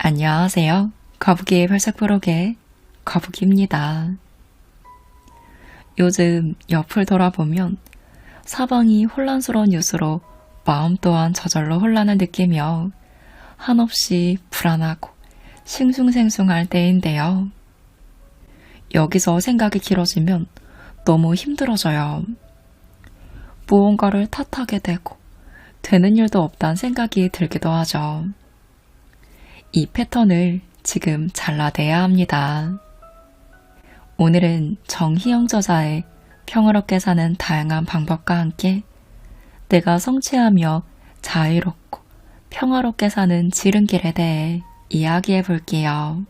안녕하세요. 거북이의 발삭부록의 거북이입니다. 요즘 옆을 돌아보면 사방이 혼란스러운 뉴스로 마음 또한 저절로 혼란을 느끼며 한없이 불안하고 싱숭생숭할 때인데요. 여기서 생각이 길어지면 너무 힘들어져요. 무언가를 탓하게 되고 되는 일도 없다는 생각이 들기도 하죠. 이 패턴을 지금 잘라내야 합니다. 오늘은 정희영 저자의 평화롭게 사는 다양한 방법과 함께 내가 성취하며 자유롭고 평화롭게 사는 지름길에 대해 이야기해 볼게요.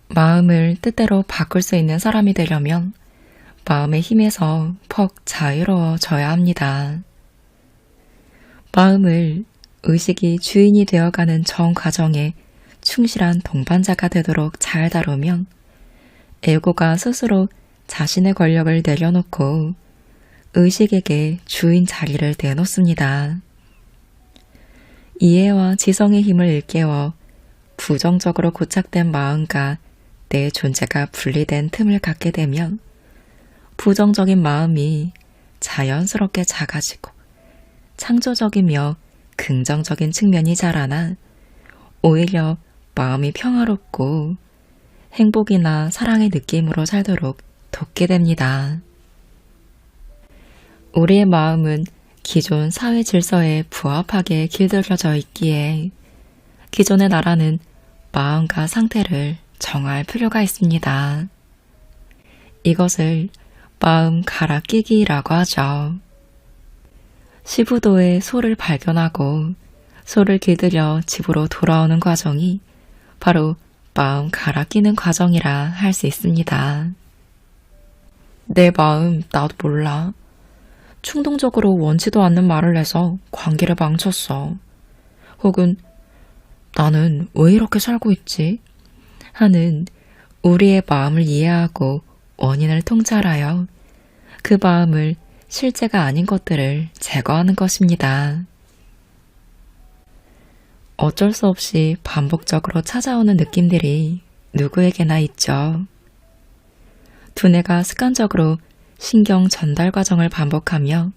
마음을 뜻대로 바꿀 수 있는 사람이 되려면 마음의 힘에서 퍽 자유로워져야 합니다. 마음을 의식이 주인이 되어가는 전 과정에 충실한 동반자가 되도록 잘 다루면 에고가 스스로 자신의 권력을 내려놓고 의식에게 주인 자리를 내놓습니다. 이해와 지성의 힘을 일깨워 부정적으로 고착된 마음과 내 존재가 분리된 틈을 갖게 되면 부정적인 마음이 자연스럽게 작아지고 창조적이며 긍정적인 측면이 자라나 오히려 마음이 평화롭고 행복이나 사랑의 느낌으로 살도록 돕게 됩니다. 우리의 마음은 기존 사회 질서에 부합하게 길들여져 있기에 기존의 나라는 마음과 상태를 정할 필요가 있습니다. 이것을 마음 갈아 끼기라고 하죠. 시부도에 소를 발견하고 소를 길들여 집으로 돌아오는 과정이 바로 마음 갈아 끼는 과정이라 할 수 있습니다. 내 마음 나도 몰라. 충동적으로 원치도 않는 말을 해서 관계를 망쳤어. 혹은 나는 왜 이렇게 살고 있지? 하는 우리의 마음을 이해하고 원인을 통찰하여 그 마음을 실제가 아닌 것들을 제거하는 것입니다. 어쩔 수 없이 반복적으로 찾아오는 느낌들이 누구에게나 있죠. 두뇌가 습관적으로 신경 전달 과정을 반복하며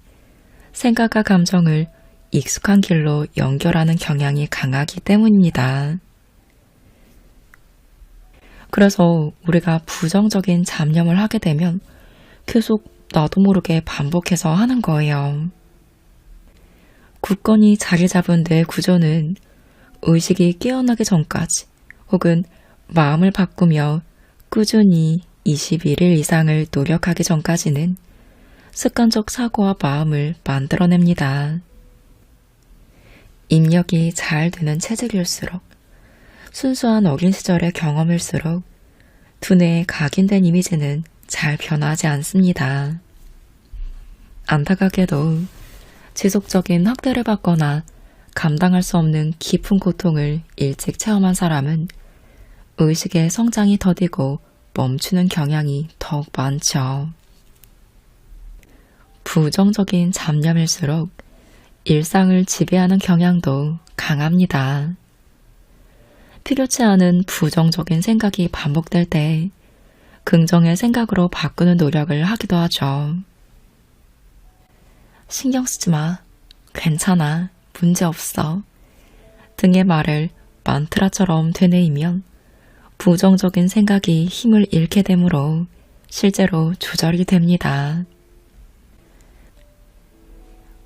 생각과 감정을 익숙한 길로 연결하는 경향이 강하기 때문입니다. 그래서 우리가 부정적인 잡념을 하게 되면 계속 나도 모르게 반복해서 하는 거예요. 굳건히 자리 잡은 뇌 구조는 의식이 깨어나기 전까지 혹은 마음을 바꾸며 꾸준히 21일 이상을 노력하기 전까지는 습관적 사고와 마음을 만들어냅니다. 입력이 잘 되는 체질일수록 순수한 어린 시절의 경험일수록 두뇌에 각인된 이미지는 잘 변하지 않습니다. 안타깝게도 지속적인 학대를 받거나 감당할 수 없는 깊은 고통을 일찍 체험한 사람은 의식의 성장이 더디고 멈추는 경향이 더욱 많죠. 부정적인 잡념일수록 일상을 지배하는 경향도 강합니다. 필요치 않은 부정적인 생각이 반복될 때 긍정의 생각으로 바꾸는 노력을 하기도 하죠. 신경 쓰지 마. 괜찮아. 문제없어. 등의 말을 만트라처럼 되뇌이면 부정적인 생각이 힘을 잃게 되므로 실제로 조절이 됩니다.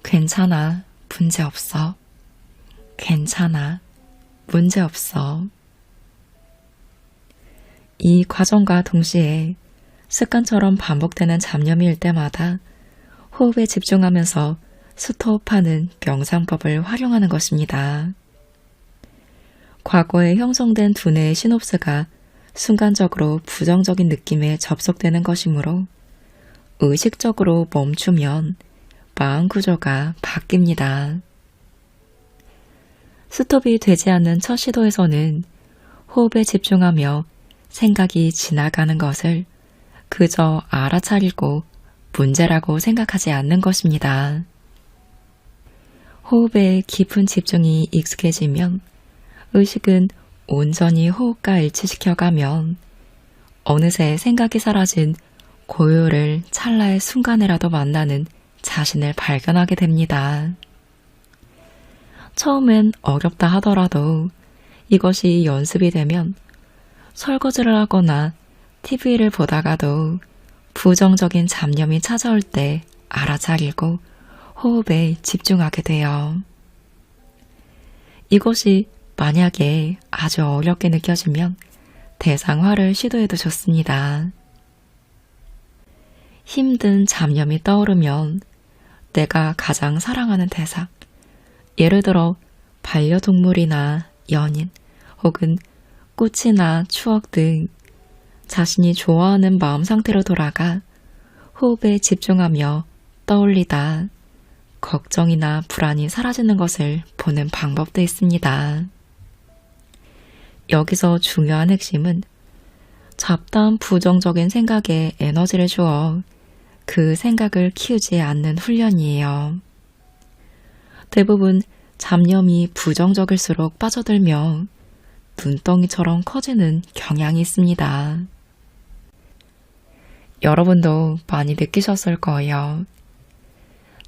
괜찮아. 문제없어. 괜찮아. 문제없어. 이 과정과 동시에 습관처럼 반복되는 잡념일 때마다 호흡에 집중하면서 스톱하는 명상법을 활용하는 것입니다. 과거에 형성된 두뇌의 시놉스가 순간적으로 부정적인 느낌에 접속되는 것이므로 의식적으로 멈추면 마음 구조가 바뀝니다. 스톱이 되지 않는 첫 시도에서는 호흡에 집중하며 생각이 지나가는 것을 그저 알아차리고 문제라고 생각하지 않는 것입니다. 호흡에 깊은 집중이 익숙해지면 의식은 온전히 호흡과 일치시켜가면 어느새 생각이 사라진 고요를 찰나의 순간에라도 만나는 자신을 발견하게 됩니다. 처음엔 어렵다 하더라도 이것이 연습이 되면 설거지를 하거나 TV를 보다가도 부정적인 잡념이 찾아올 때 알아차리고 호흡에 집중하게 돼요. 이것이 만약에 아주 어렵게 느껴지면 대상화를 시도해도 좋습니다. 힘든 잡념이 떠오르면 내가 가장 사랑하는 대상, 예를 들어 반려동물이나 연인 혹은 꽃이나 추억 등 자신이 좋아하는 마음 상태로 돌아가 호흡에 집중하며 떠올리다 걱정이나 불안이 사라지는 것을 보는 방법도 있습니다. 여기서 중요한 핵심은 잡다한 부정적인 생각에 에너지를 주어 그 생각을 키우지 않는 훈련이에요. 대부분 잡념이 부정적일수록 빠져들며 눈덩이처럼 커지는 경향이 있습니다. 여러분도 많이 느끼셨을 거예요.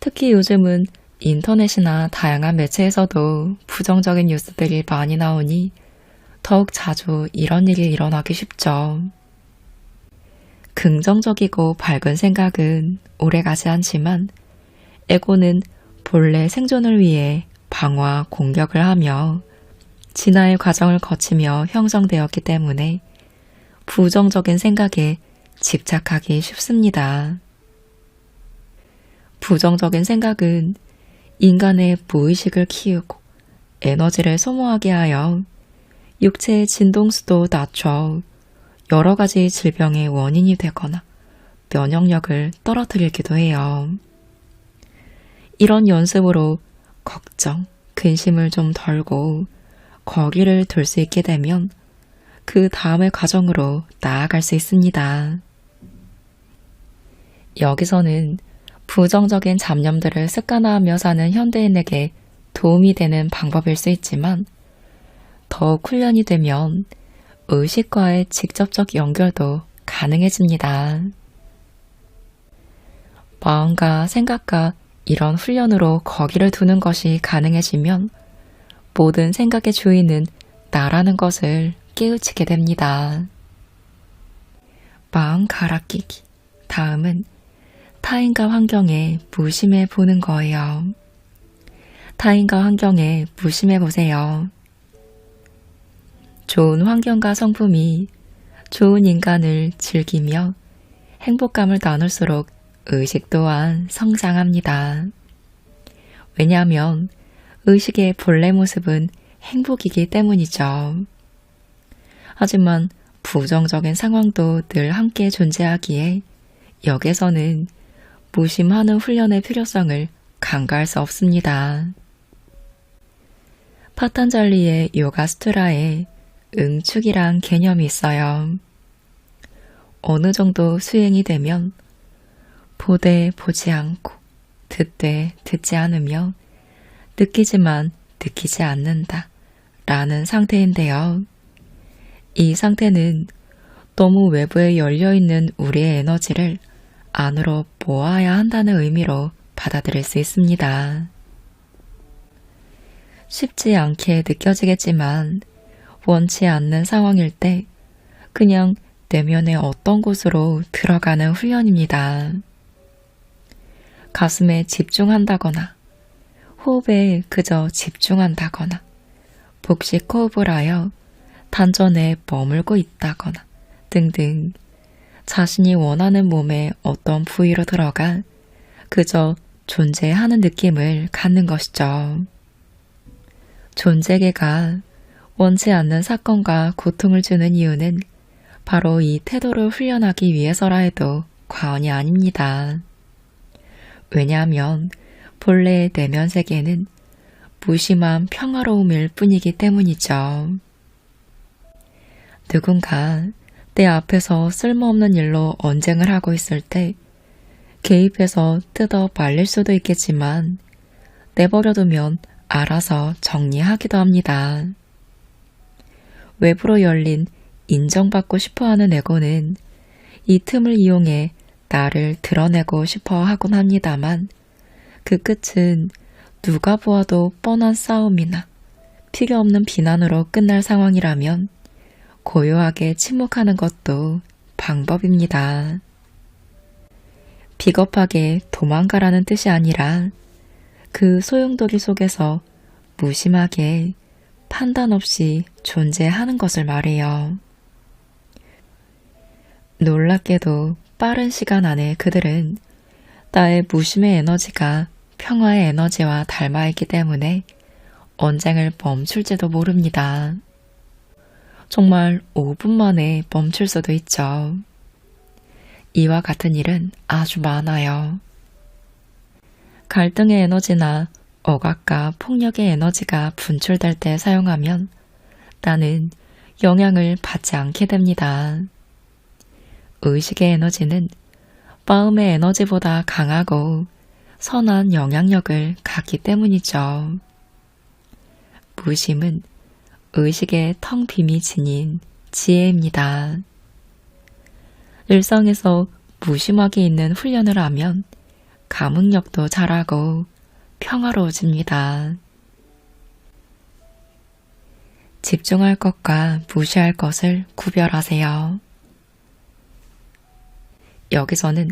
특히 요즘은 인터넷이나 다양한 매체에서도 부정적인 뉴스들이 많이 나오니 더욱 자주 이런 일이 일어나기 쉽죠. 긍정적이고 밝은 생각은 오래가지 않지만 에고는 본래 생존을 위해 방어와 공격을 하며 진화의 과정을 거치며 형성되었기 때문에 부정적인 생각에 집착하기 쉽습니다. 부정적인 생각은 인간의 무의식을 키우고 에너지를 소모하게 하여 육체의 진동수도 낮춰 여러 가지 질병의 원인이 되거나 면역력을 떨어뜨리기도 해요. 이런 연습으로 걱정, 근심을 좀 덜고 거리를 둘 수 있게 되면 그 다음의 과정으로 나아갈 수 있습니다. 여기서는 부정적인 잡념들을 습관화하며 사는 현대인에게 도움이 되는 방법일 수 있지만 더욱 훈련이 되면 의식과의 직접적 연결도 가능해집니다. 마음과 생각과 이런 훈련으로 거기를 두는 것이 가능해지면 모든 생각의 주인은 나라는 것을 깨우치게 됩니다. 마음 갈아 끼기. 다음은 타인과 환경에 무심해 보는 거예요. 타인과 환경에 무심해 보세요. 좋은 환경과 성품이 좋은 인간을 즐기며 행복감을 나눌수록 의식 또한 성장합니다. 왜냐하면 의식의 본래 모습은 행복이기 때문이죠. 하지만 부정적인 상황도 늘 함께 존재하기에 여기서는 무심하는 훈련의 필요성을 간과할 수 없습니다. 파탄잘리의 요가 수트라에 응축이란 개념이 있어요. 어느 정도 수행이 되면 보되 보지 않고 듣되 듣지 않으며 느끼지만 느끼지 않는다 라는 상태인데요. 이 상태는 너무 외부에 열려있는 우리의 에너지를 안으로 모아야 한다는 의미로 받아들일 수 있습니다. 쉽지 않게 느껴지겠지만 원치 않는 상황일 때 그냥 내면의 어떤 곳으로 들어가는 훈련입니다. 가슴에 집중한다거나 호흡에 그저 집중한다거나 복식 호흡을 하여 단전에 머물고 있다거나 등등 자신이 원하는 몸의 어떤 부위로 들어가 그저 존재하는 느낌을 갖는 것이죠. 존재계가 원치 않는 사건과 고통을 주는 이유는 바로 이 태도를 훈련하기 위해서라 해도 과언이 아닙니다. 왜냐하면 본래의 내면 세계는 무심한 평화로움일 뿐이기 때문이죠. 누군가 내 앞에서 쓸모없는 일로 언쟁을 하고 있을 때 개입해서 뜯어 말릴 수도 있겠지만 내버려두면 알아서 정리하기도 합니다. 외부로 열린 인정받고 싶어하는 에고는 이 틈을 이용해 나를 드러내고 싶어 하곤 합니다만 그 끝은 누가 보아도 뻔한 싸움이나 필요 없는 비난으로 끝날 상황이라면 고요하게 침묵하는 것도 방법입니다. 비겁하게 도망가라는 뜻이 아니라 그 소용돌이 속에서 무심하게 판단 없이 존재하는 것을 말해요. 놀랍게도 빠른 시간 안에 그들은 나의 무심의 에너지가 평화의 에너지와 닮아있기 때문에 언쟁을 멈출지도 모릅니다. 정말 5분 만에 멈출 수도 있죠. 이와 같은 일은 아주 많아요. 갈등의 에너지나 억압과 폭력의 에너지가 분출될 때 사용하면 나는 영향을 받지 않게 됩니다. 의식의 에너지는 마음의 에너지보다 강하고 선한 영향력을 갖기 때문이죠. 무심은 의식의 텅 빔이 지닌 지혜입니다. 일상에서 무심하게 있는 훈련을 하면 감흥력도 자라고 평화로워집니다. 집중할 것과 무시할 것을 구별하세요. 여기서는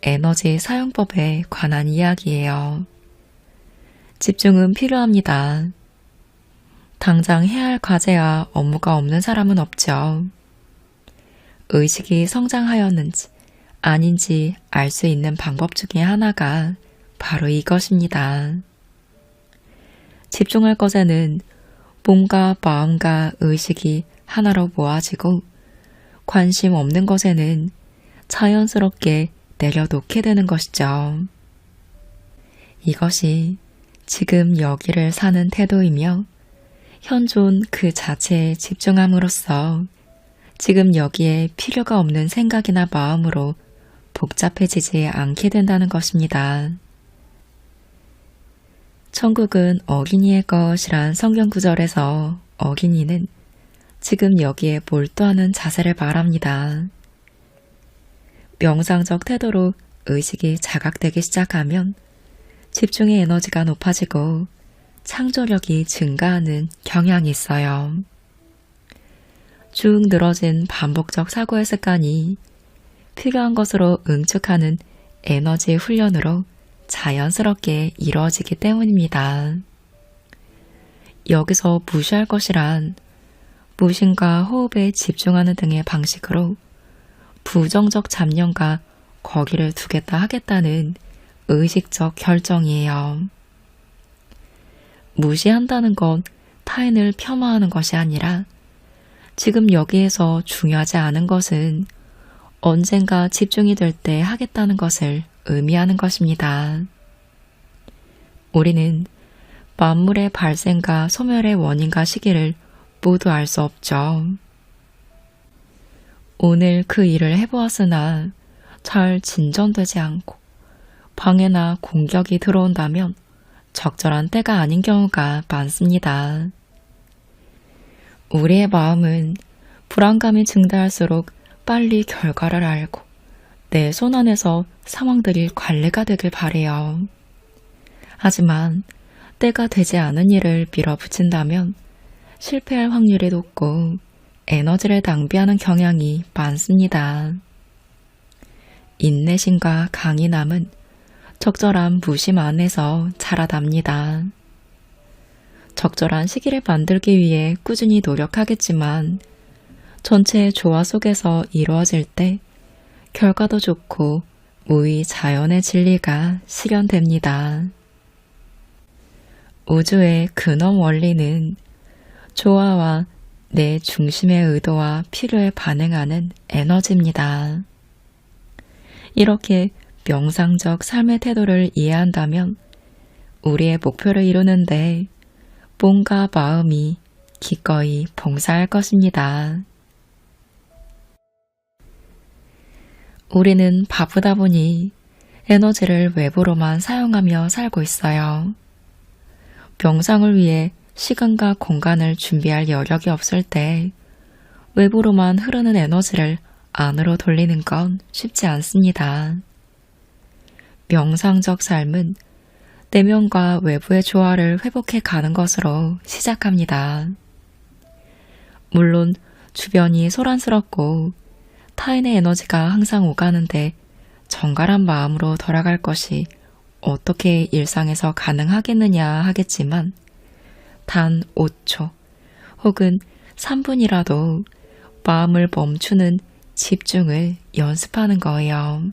에너지 사용법에 관한 이야기예요. 집중은 필요합니다. 당장 해야 할 과제와 업무가 없는 사람은 없죠. 의식이 성장하였는지 아닌지 알 수 있는 방법 중에 하나가 바로 이것입니다. 집중할 것에는 몸과 마음과 의식이 하나로 모아지고 관심 없는 것에는 자연스럽게 내려놓게 되는 것이죠. 이것이 지금 여기를 사는 태도이며 현존 그 자체에 집중함으로써 지금 여기에 필요가 없는 생각이나 마음으로 복잡해지지 않게 된다는 것입니다. 천국은 어린이의 것이란 성경 구절에서 어린이는 지금 여기에 몰두하는 자세를 말합니다. 명상적 태도로 의식이 자각되기 시작하면 집중의 에너지가 높아지고 창조력이 증가하는 경향이 있어요. 쭉 늘어진 반복적 사고의 습관이 필요한 것으로 응축하는 에너지 훈련으로 자연스럽게 이루어지기 때문입니다. 여기서 무시할 것이란 무심과 호흡에 집중하는 등의 방식으로 부정적 잡념과 거기를 두겠다 하겠다는 의식적 결정이에요. 무시한다는 건 타인을 폄하하는 것이 아니라 지금 여기에서 중요하지 않은 것은 언젠가 집중이 될 때 하겠다는 것을 의미하는 것입니다. 우리는 만물의 발생과 소멸의 원인과 시기를 모두 알 수 없죠. 오늘 그 일을 해보았으나 잘 진전되지 않고 방해나 공격이 들어온다면 적절한 때가 아닌 경우가 많습니다. 우리의 마음은 불안감이 증가할수록 빨리 결과를 알고 내 손 안에서 상황들이 관리가 되길 바래요. 하지만 때가 되지 않은 일을 밀어붙인다면 실패할 확률이 높고 에너지를 낭비하는 경향이 많습니다. 인내심과 강인함은 적절한 무심 안에서 자라납니다. 적절한 시기를 만들기 위해 꾸준히 노력하겠지만 전체의 조화 속에서 이루어질 때 결과도 좋고 무의 자연의 진리가 실현됩니다. 우주의 근원 원리는 조화와 내 중심의 의도와 필요에 반응하는 에너지입니다. 이렇게 명상적 삶의 태도를 이해한다면 우리의 목표를 이루는데 몸과 마음이 기꺼이 봉사할 것입니다. 우리는 바쁘다 보니 에너지를 외부로만 사용하며 살고 있어요. 명상을 위해 시간과 공간을 준비할 여력이 없을 때 외부로만 흐르는 에너지를 안으로 돌리는 건 쉽지 않습니다. 명상적 삶은 내면과 외부의 조화를 회복해 가는 것으로 시작합니다. 물론 주변이 소란스럽고 타인의 에너지가 항상 오가는데 정갈한 마음으로 돌아갈 것이 어떻게 일상에서 가능하겠느냐 하겠지만 단 5초 혹은 3분이라도 마음을 멈추는 집중을 연습하는 거예요.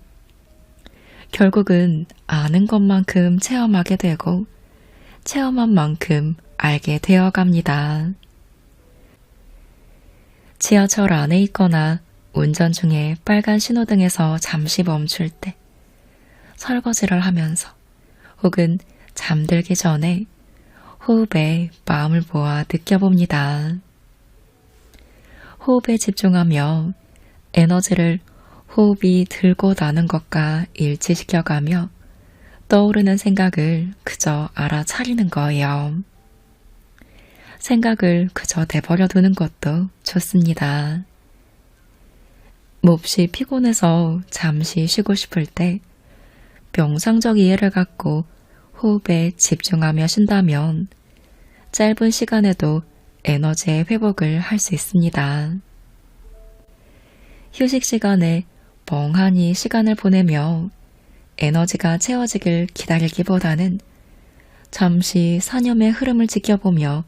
결국은 아는 것만큼 체험하게 되고 체험한 만큼 알게 되어갑니다. 지하철 안에 있거나 운전 중에 빨간 신호등에서 잠시 멈출 때, 설거지를 하면서 혹은 잠들기 전에 호흡에 마음을 모아 느껴봅니다. 호흡에 집중하며 에너지를 호흡이 들고 나는 것과 일치시켜가며 떠오르는 생각을 그저 알아차리는 거예요. 생각을 그저 내버려 두는 것도 좋습니다. 몹시 피곤해서 잠시 쉬고 싶을 때 명상적 이해를 갖고 호흡에 집중하며 쉰다면 짧은 시간에도 에너지의 회복을 할 수 있습니다. 휴식 시간에 멍하니 시간을 보내며 에너지가 채워지길 기다리기보다는 잠시 사념의 흐름을 지켜보며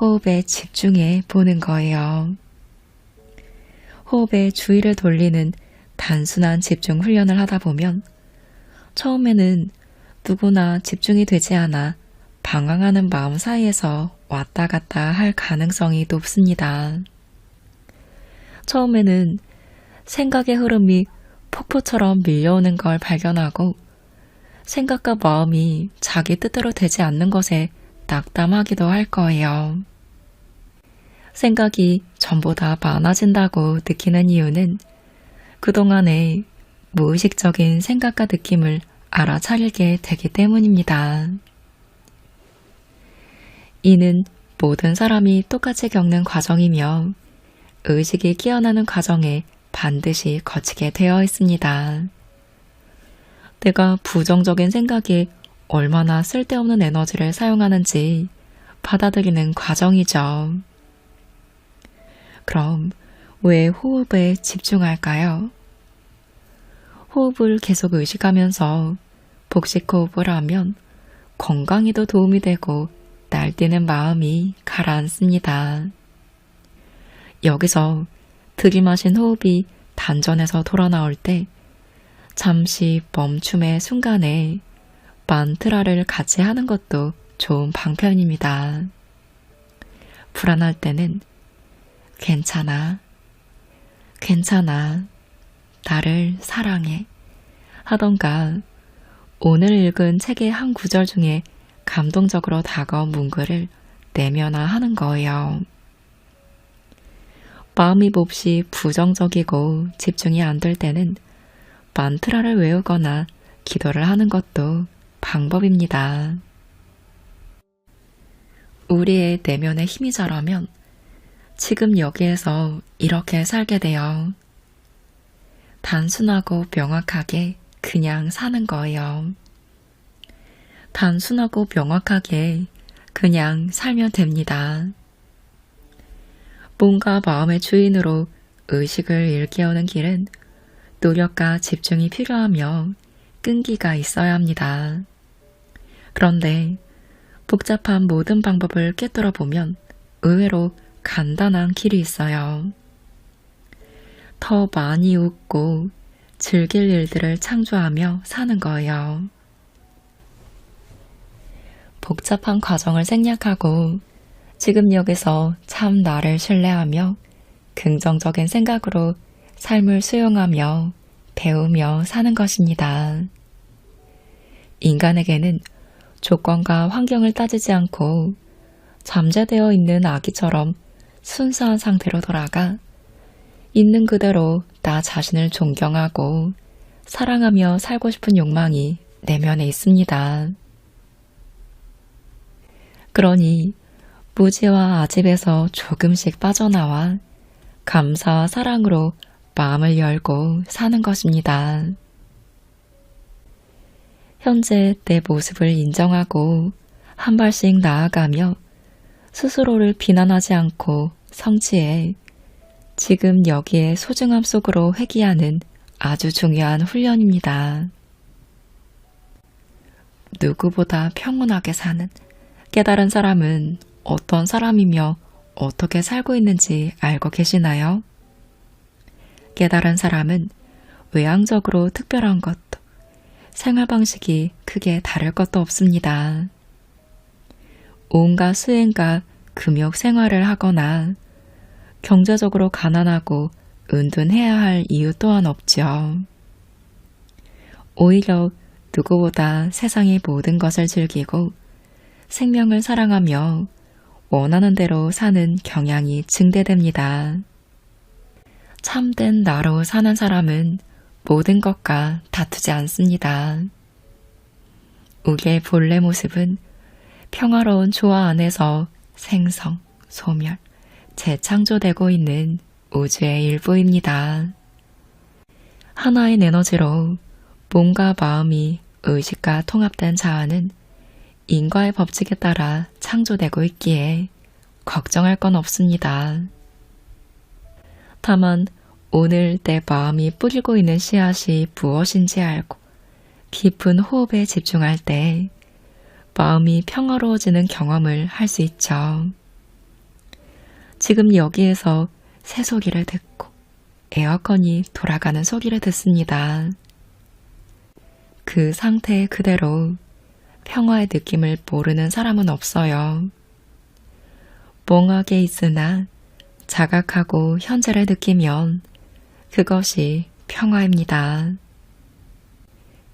호흡에 집중해 보는 거예요. 호흡에 주의를 돌리는 단순한 집중 훈련을 하다 보면 처음에는 누구나 집중이 되지 않아 방황하는 마음 사이에서 왔다 갔다 할 가능성이 높습니다. 처음에는 생각의 흐름이 폭포처럼 밀려오는 걸 발견하고 생각과 마음이 자기 뜻대로 되지 않는 것에 낙담하기도 할 거예요. 생각이 전보다 많아진다고 느끼는 이유는 그동안의 무의식적인 생각과 느낌을 알아차리게 되기 때문입니다. 이는 모든 사람이 똑같이 겪는 과정이며 의식이 깨어나는 과정에 반드시 거치게 되어 있습니다. 내가 부정적인 생각에 얼마나 쓸데없는 에너지를 사용하는지 받아들이는 과정이죠. 그럼 왜 호흡에 집중할까요? 호흡을 계속 의식하면서 복식 호흡을 하면 건강에도 도움이 되고 날뛰는 마음이 가라앉습니다. 여기서 들이마신 호흡이 단전에서 돌아 나올 때 잠시 멈춤의 순간에 만트라를 같이 하는 것도 좋은 방편입니다. 불안할 때는 괜찮아, 괜찮아, 나를 사랑해 하던가 오늘 읽은 책의 한 구절 중에 감동적으로 다가온 문구를 내면화하는 거예요. 마음이 몹시 부정적이고 집중이 안 될 때는 만트라를 외우거나 기도를 하는 것도 방법입니다. 우리의 내면의 힘이 자라면 지금 여기에서 이렇게 살게 돼요. 단순하고 명확하게 그냥 사는 거예요. 단순하고 명확하게 그냥 살면 됩니다. 몸과 마음의 주인으로 의식을 일깨우는 길은 노력과 집중이 필요하며 끈기가 있어야 합니다. 그런데 복잡한 모든 방법을 꿰뚫어 보면 의외로 간단한 길이 있어요. 더 많이 웃고 즐길 일들을 창조하며 사는 거예요. 복잡한 과정을 생략하고 지금 여기서 참 나를 신뢰하며 긍정적인 생각으로 삶을 수용하며 배우며 사는 것입니다. 인간에게는 조건과 환경을 따지지 않고 잠재되어 있는 아기처럼 순수한 상태로 돌아가 있는 그대로 나 자신을 존경하고 사랑하며 살고 싶은 욕망이 내면에 있습니다. 그러니 무지와 아집에서 조금씩 빠져나와 감사와 사랑으로 마음을 열고 사는 것입니다. 현재 내 모습을 인정하고 한 발씩 나아가며 스스로를 비난하지 않고 성취해 지금 여기에 소중함 속으로 회귀하는 아주 중요한 훈련입니다. 누구보다 평온하게 사는 깨달은 사람은 어떤 사람이며 어떻게 살고 있는지 알고 계시나요? 깨달은 사람은 외향적으로 특별한 것도 생활 방식이 크게 다를 것도 없습니다. 온갖 수행과 금욕 생활을 하거나 경제적으로 가난하고 은둔해야 할 이유 또한 없죠. 오히려 누구보다 세상의 모든 것을 즐기고 생명을 사랑하며 원하는 대로 사는 경향이 증대됩니다. 참된 나로 사는 사람은 모든 것과 다투지 않습니다. 우리의 본래 모습은 평화로운 조화 안에서 생성, 소멸, 재창조되고 있는 우주의 일부입니다. 하나의 에너지로 몸과 마음이 의식과 통합된 자아는 인과의 법칙에 따라 창조되고 있기에 걱정할 건 없습니다. 다만 오늘 내 마음이 뿌리고 있는 씨앗이 무엇인지 알고 깊은 호흡에 집중할 때 마음이 평화로워지는 경험을 할 수 있죠. 지금 여기에서 새소리를 듣고 에어컨이 돌아가는 소리를 듣습니다. 그 상태 그대로 평화의 느낌을 모르는 사람은 없어요. 멍하게 있으나 자각하고 현재를 느끼면 그것이 평화입니다.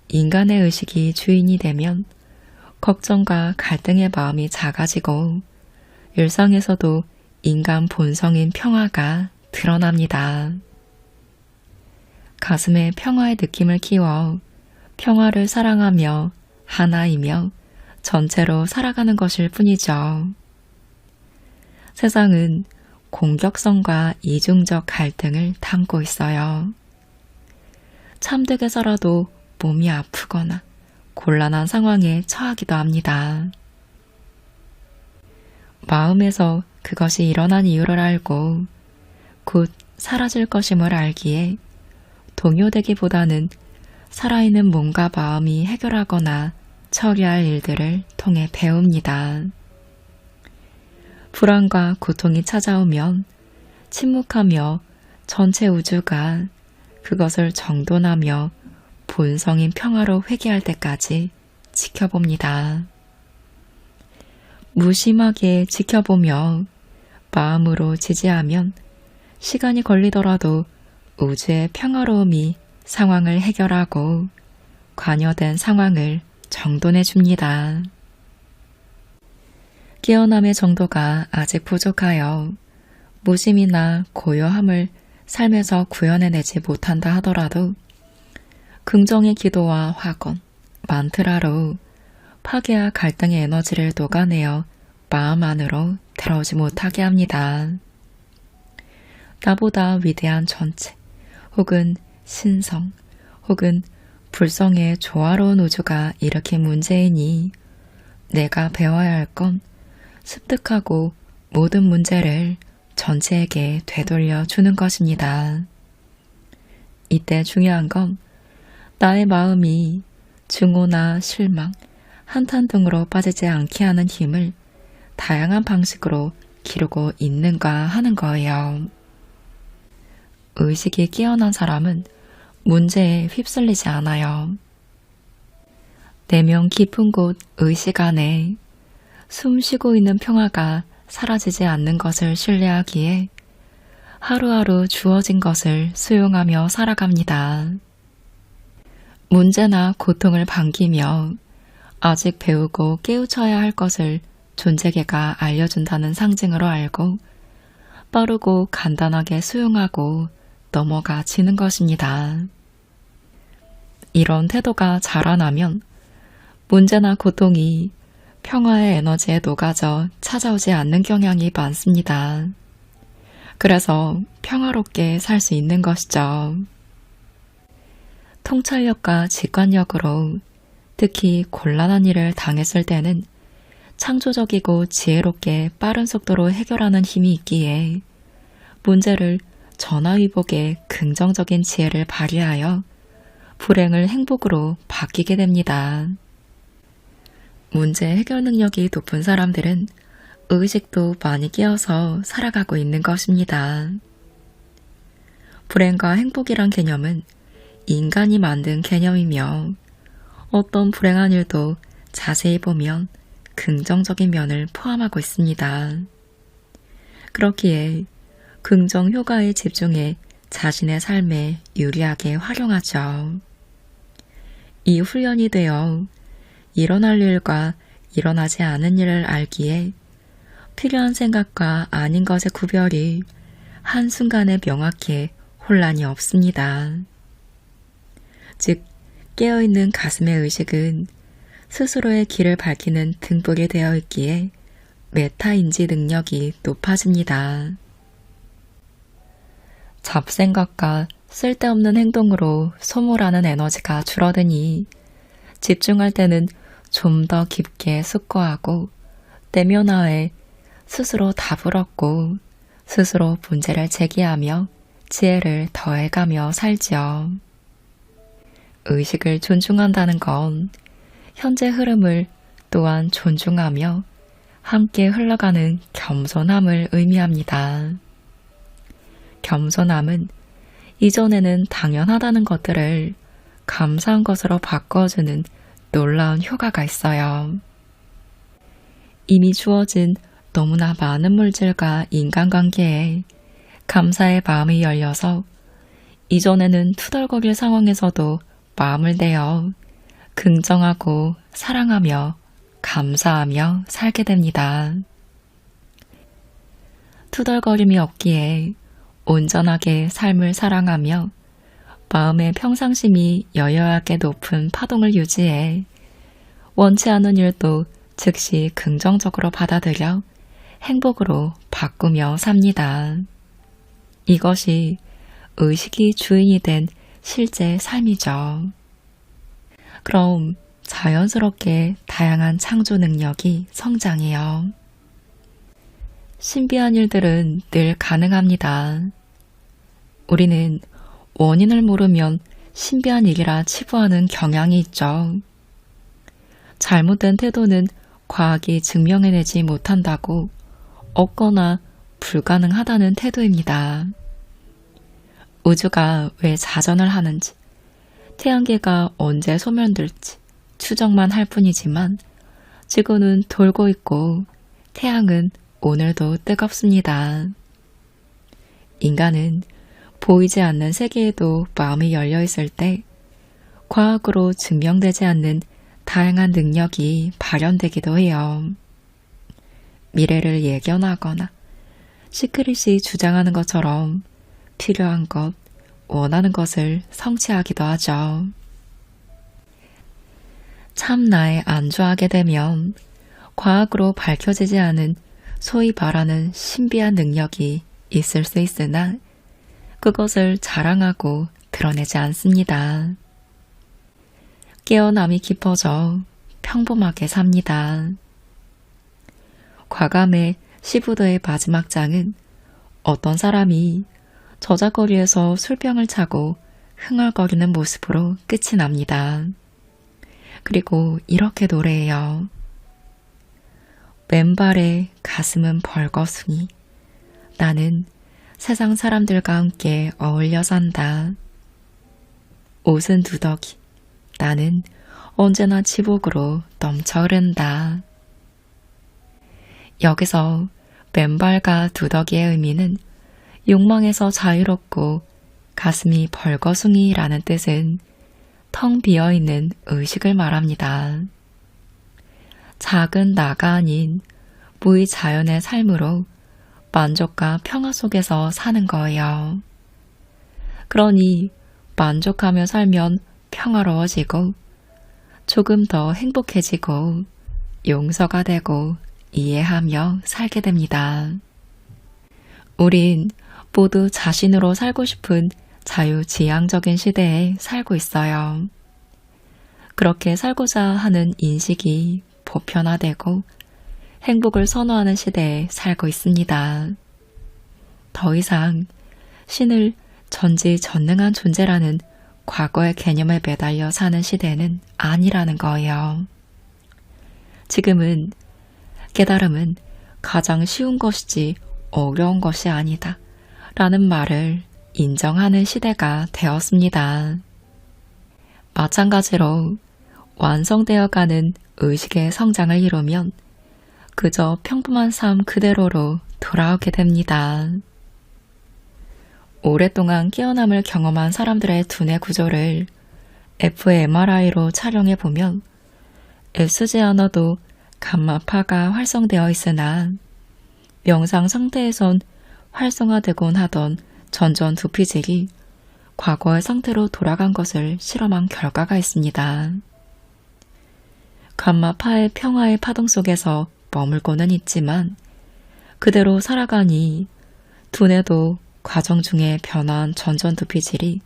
인간의 의식이 주인이 되면 걱정과 갈등의 마음이 작아지고 일상에서도 인간 본성인 평화가 드러납니다. 가슴에 평화의 느낌을 키워 평화를 사랑하며 하나이며 전체로 살아가는 것일 뿐이죠. 세상은 공격성과 이중적 갈등을 담고 있어요. 참되게 살아도 몸이 아프거나 곤란한 상황에 처하기도 합니다. 마음에서 그것이 일어난 이유를 알고 곧 사라질 것임을 알기에 동요되기보다는 살아있는 몸과 마음이 해결하거나 처리할 일들을 통해 배웁니다. 불안과 고통이 찾아오면 침묵하며 전체 우주가 그것을 정돈하며 본성인 평화로 회귀할 때까지 지켜봅니다. 무심하게 지켜보며 마음으로 지지하면 시간이 걸리더라도 우주의 평화로움이 상황을 해결하고 관여된 상황을 정돈해 줍니다. 깨어남의 정도가 아직 부족하여 무심이나 고요함을 삶에서 구현해내지 못한다 하더라도 긍정의 기도와 화건, 만트라로 파괴와 갈등의 에너지를 녹아내어 마음 안으로 들어오지 못하게 합니다. 나보다 위대한 전체, 혹은 신성, 혹은 불성의 조화로운 우주가 일으킨 문제이니 내가 배워야 할 건 습득하고 모든 문제를 전체에게 되돌려 주는 것입니다. 이때 중요한 건 나의 마음이 증오나 실망, 한탄 등으로 빠지지 않게 하는 힘을 다양한 방식으로 기르고 있는가 하는 거예요. 의식이 깨어난 사람은 문제에 휩쓸리지 않아요. 내면 깊은 곳 의식 안에 숨 쉬고 있는 평화가 사라지지 않는 것을 신뢰하기에 하루하루 주어진 것을 수용하며 살아갑니다. 문제나 고통을 반기며 아직 배우고 깨우쳐야 할 것을 존재계가 알려준다는 상징으로 알고 빠르고 간단하게 수용하고 넘어가지는 것입니다. 이런 태도가 자라나면 문제나 고통이 평화의 에너지에 녹아져 찾아오지 않는 경향이 많습니다. 그래서 평화롭게 살 수 있는 것이죠. 통찰력과 직관력으로 특히 곤란한 일을 당했을 때는 창조적이고 지혜롭게 빠른 속도로 해결하는 힘이 있기에 문제를 전화위복의 긍정적인 지혜를 발휘하여 불행을 행복으로 바뀌게 됩니다. 문제 해결 능력이 높은 사람들은 의식도 많이 끼어서 살아가고 있는 것입니다. 불행과 행복이란 개념은 인간이 만든 개념이며 어떤 불행한 일도 자세히 보면 긍정적인 면을 포함하고 있습니다. 그렇기에 긍정 효과에 집중해 자신의 삶에 유리하게 활용하죠. 이 훈련이 되어 일어날 일과 일어나지 않은 일을 알기에 필요한 생각과 아닌 것의 구별이 한순간에 명확해 혼란이 없습니다. 즉, 깨어있는 가슴의 의식은 스스로의 길을 밝히는 등불이 되어 있기에 메타인지 능력이 높아집니다. 잡생각과 쓸데없는 행동으로 소모하는 에너지가 줄어드니 집중할 때는 좀 더 깊게 숙고하고 내면화에 스스로 답을 얻고 스스로 문제를 제기하며 지혜를 더해가며 살지요. 의식을 존중한다는 건 현재 흐름을 또한 존중하며 함께 흘러가는 겸손함을 의미합니다. 겸손함은 이전에는 당연하다는 것들을 감사한 것으로 바꿔주는 놀라운 효과가 있어요. 이미 주어진 너무나 많은 물질과 인간관계에 감사의 마음이 열려서 이전에는 투덜거릴 상황에서도 마음을 내어 긍정하고 사랑하며 감사하며 살게 됩니다. 투덜거림이 없기에 온전하게 삶을 사랑하며 마음의 평상심이 여여하게 높은 파동을 유지해 원치 않은 일도 즉시 긍정적으로 받아들여 행복으로 바꾸며 삽니다. 이것이 의식이 주인이 된 실제 삶이죠. 그럼 자연스럽게 다양한 창조 능력이 성장해요. 신비한 일들은 늘 가능합니다. 우리는 원인을 모르면 신비한 일이라 치부하는 경향이 있죠. 잘못된 태도는 과학이 증명해내지 못한다고 없거나 불가능하다는 태도입니다. 우주가 왜 자전을 하는지, 태양계가 언제 소멸될지 추정만 할 뿐이지만 지구는 돌고 있고 태양은 오늘도 뜨겁습니다. 인간은 보이지 않는 세계에도 마음이 열려 있을 때 과학으로 증명되지 않는 다양한 능력이 발현되기도 해요. 미래를 예견하거나 시크릿이 주장하는 것처럼 필요한 것, 원하는 것을 성취하기도 하죠. 참 나에 안주하게 되면 과학으로 밝혀지지 않은 소위 말하는 신비한 능력이 있을 수 있으나 그것을 자랑하고 드러내지 않습니다. 깨어남이 깊어져 평범하게 삽니다. 과감의 시부도의 마지막 장은 어떤 사람이 저작거리에서 술병을 차고 흥얼거리는 모습으로 끝이 납니다. 그리고 이렇게 노래해요. 맨발에 가슴은 벌거숭이 나는 세상 사람들과 함께 어울려 산다. 옷은 누더기 나는 언제나 지복으로 넘쳐 흐른다. 여기서 맨발과 두더기의 의미는 욕망에서 자유롭고 가슴이 벌거숭이라는 뜻은 텅 비어있는 의식을 말합니다. 작은 나가 아닌 무의자연의 삶으로 만족과 평화 속에서 사는 거예요. 그러니 만족하며 살면 평화로워지고 조금 더 행복해지고 용서가 되고 이해하며 살게 됩니다. 우린 모두 자신으로 살고 싶은 자유지향적인 시대에 살고 있어요. 그렇게 살고자 하는 인식이 보편화되고 행복을 선호하는 시대에 살고 있습니다. 더 이상 신을 전지전능한 존재라는 과거의 개념에 매달려 사는 시대는 아니라는 거예요. 지금은 깨달음은 가장 쉬운 것이지 어려운 것이 아니다 라는 말을 인정하는 시대가 되었습니다. 마찬가지로 완성되어가는 의식의 성장을 이루면 그저 평범한 삶 그대로로 돌아오게 됩니다. 오랫동안 깨어남을 경험한 사람들의 두뇌 구조를 fMRI로 촬영해보면 애쓰지 않아도 감마파가 활성되어 있으나 명상 상태에선 활성화되곤 하던 전전 두피질이 과거의 상태로 돌아간 것을 실험한 결과가 있습니다. 감마파의 평화의 파동 속에서 머물고는 있지만 그대로 살아가니 두뇌도 과정 중에 변한 전전 두피질이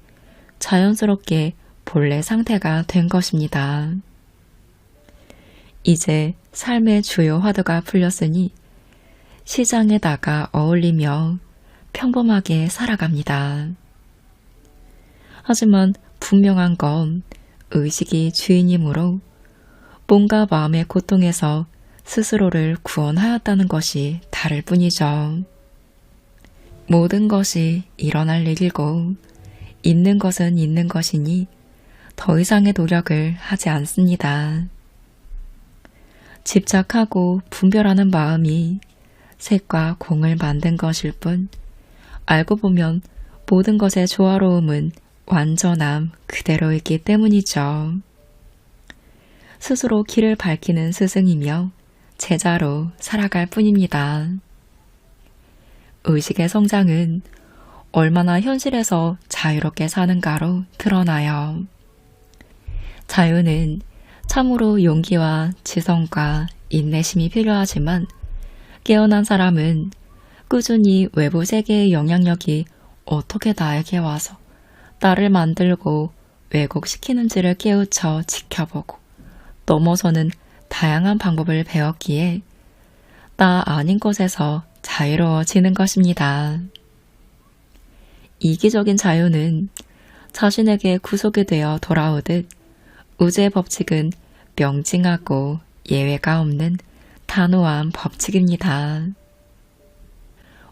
자연스럽게 본래 상태가 된 것입니다. 이제 삶의 주요 화두가 풀렸으니 시장에 나가 어울리며 평범하게 살아갑니다. 하지만 분명한 건 의식이 주인이므로 몸과 마음의 고통에서 스스로를 구원하였다는 것이 다를 뿐이죠. 모든 것이 일어날 일이고 있는 것은 있는 것이니 더 이상의 노력을 하지 않습니다. 집착하고 분별하는 마음이 색과 공을 만든 것일 뿐 알고 보면 모든 것의 조화로움은 완전함 그대로이기 때문이죠. 스스로 길을 밝히는 스승이며 제자로 살아갈 뿐입니다. 의식의 성장은 얼마나 현실에서 자유롭게 사는가로 드러나요. 자유는 참으로 용기와 지성과 인내심이 필요하지만 깨어난 사람은 꾸준히 외부 세계의 영향력이 어떻게 나에게 와서 나를 만들고 왜곡시키는지를 깨우쳐 지켜보고 넘어서는 다양한 방법을 배웠기에 나 아닌 것에서 자유로워지는 것입니다. 이기적인 자유는 자신에게 구속이 되어 돌아오듯 우주의 법칙은 명징하고 예외가 없는 단호한 법칙입니다.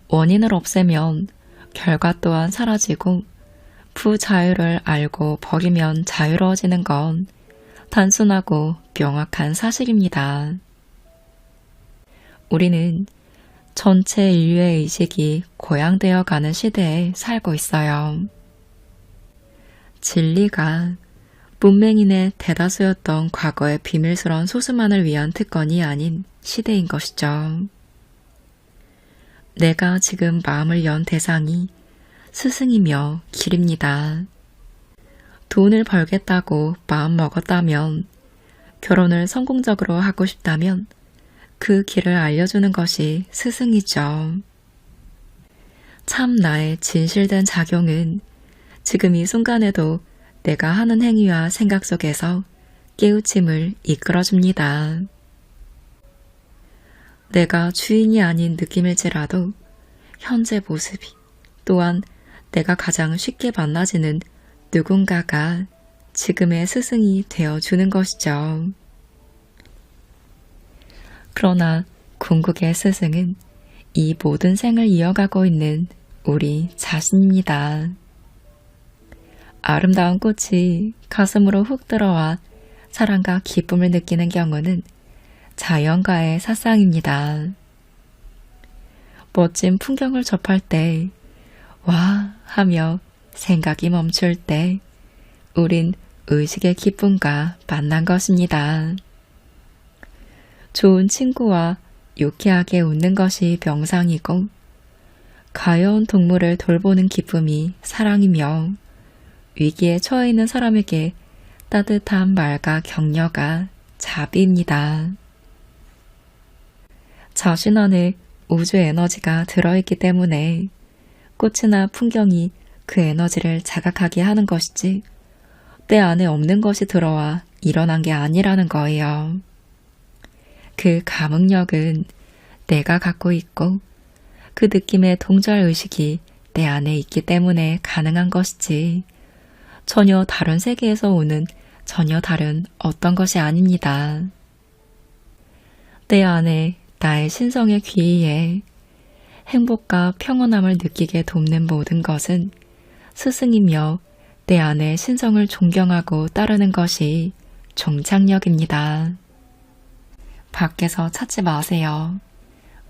원인을 없애면 결과 또한 사라지고 부자유를 알고 버리면 자유로워지는 건 단순하고 명확한 사실입니다. 우리는 전체 인류의 의식이 고양되어 가는 시대에 살고 있어요. 진리가 문맹인의 대다수였던 과거의 비밀스러운 소수만을 위한 특권이 아닌 시대인 것이죠. 내가 지금 마음을 연 대상이 스승이며 길입니다. 돈을 벌겠다고 마음먹었다면, 결혼을 성공적으로 하고 싶다면 그 길을 알려주는 것이 스승이죠. 참 나의 진실된 작용은 지금 이 순간에도 내가 하는 행위와 생각 속에서 깨우침을 이끌어줍니다. 내가 주인이 아닌 느낌일지라도 현재 모습이 또한 내가 가장 쉽게 만나지는 누군가가 지금의 스승이 되어주는 것이죠. 그러나 궁극의 스승은 이 모든 생을 이어가고 있는 우리 자신입니다. 아름다운 꽃이 가슴으로 훅 들어와 사랑과 기쁨을 느끼는 경우는 자연과의 사상입니다. 멋진 풍경을 접할 때 와 하며 생각이 멈출 때 우린 의식의 기쁨과 만난 것입니다. 좋은 친구와 유쾌하게 웃는 것이 명상이고 가여운 동물을 돌보는 기쁨이 사랑이며 위기에 처해 있는 사람에게 따뜻한 말과 격려가 자비입니다. 자신 안에 우주 에너지가 들어있기 때문에 꽃이나 풍경이 그 에너지를 자각하게 하는 것이지 내 안에 없는 것이 들어와 일어난 게 아니라는 거예요. 그 감응력은 내가 갖고 있고 그 느낌의 동절의식이 내 안에 있기 때문에 가능한 것이지 전혀 다른 세계에서 오는 전혀 다른 어떤 것이 아닙니다. 내 안에 나의 신성의 귀의에 행복과 평온함을 느끼게 돕는 모든 것은 스승이며 내 안의 신성을 존경하고 따르는 것이 종착역입니다. 밖에서 찾지 마세요.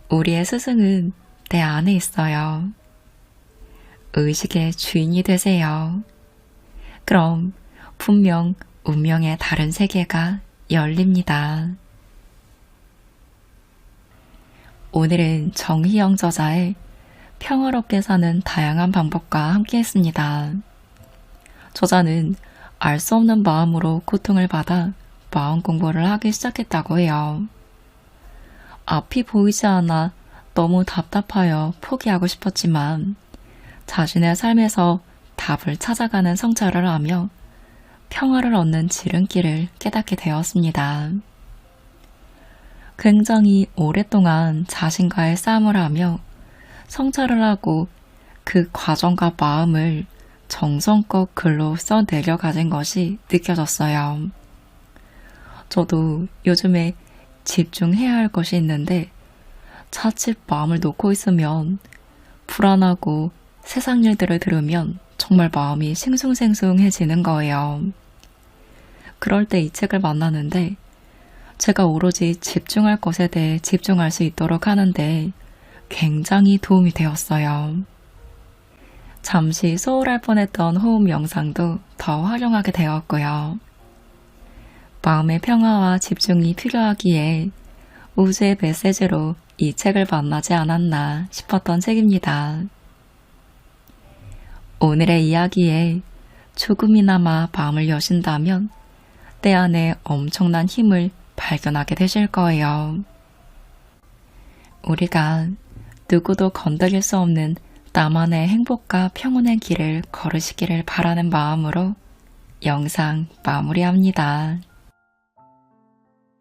우리의 스승은 내 안에 있어요. 의식의 주인이 되세요. 그럼 분명 운명의 다른 세계가 열립니다. 오늘은 정희영 저자의 평화롭게 사는 다양한 방법과 함께 했습니다. 저자는 알 수 없는 마음으로 고통을 받아 마음 공부를 하기 시작했다고 해요. 앞이 보이지 않아 너무 답답하여 포기하고 싶었지만 자신의 삶에서 답을 찾아가는 성찰을 하며 평화를 얻는 지름길을 깨닫게 되었습니다. 굉장히 오랫동안 자신과의 싸움을 하며 성찰을 하고 그 과정과 마음을 정성껏 글로 써내려 가진 것이 느껴졌어요. 저도 요즘에 집중해야 할 것이 있는데 자칫 마음을 놓고 있으면 불안하고 세상 일들을 들으면 정말 마음이 싱숭생숭해지는 거예요. 그럴 때 이 책을 만나는데 제가 오로지 집중할 것에 대해 집중할 수 있도록 하는데 굉장히 도움이 되었어요. 잠시 소홀할 뻔했던 호흡 명상도 더 활용하게 되었고요. 마음의 평화와 집중이 필요하기에 우주의 메시지로 이 책을 만나지 않았나 싶었던 책입니다. 오늘의 이야기에 조금이나마 마음을 여신다면 내 안에 엄청난 힘을 발견하게 되실 거예요. 우리가 누구도 건드릴 수 없는 나만의 행복과 평온의 길을 걸으시기를 바라는 마음으로 영상 마무리합니다.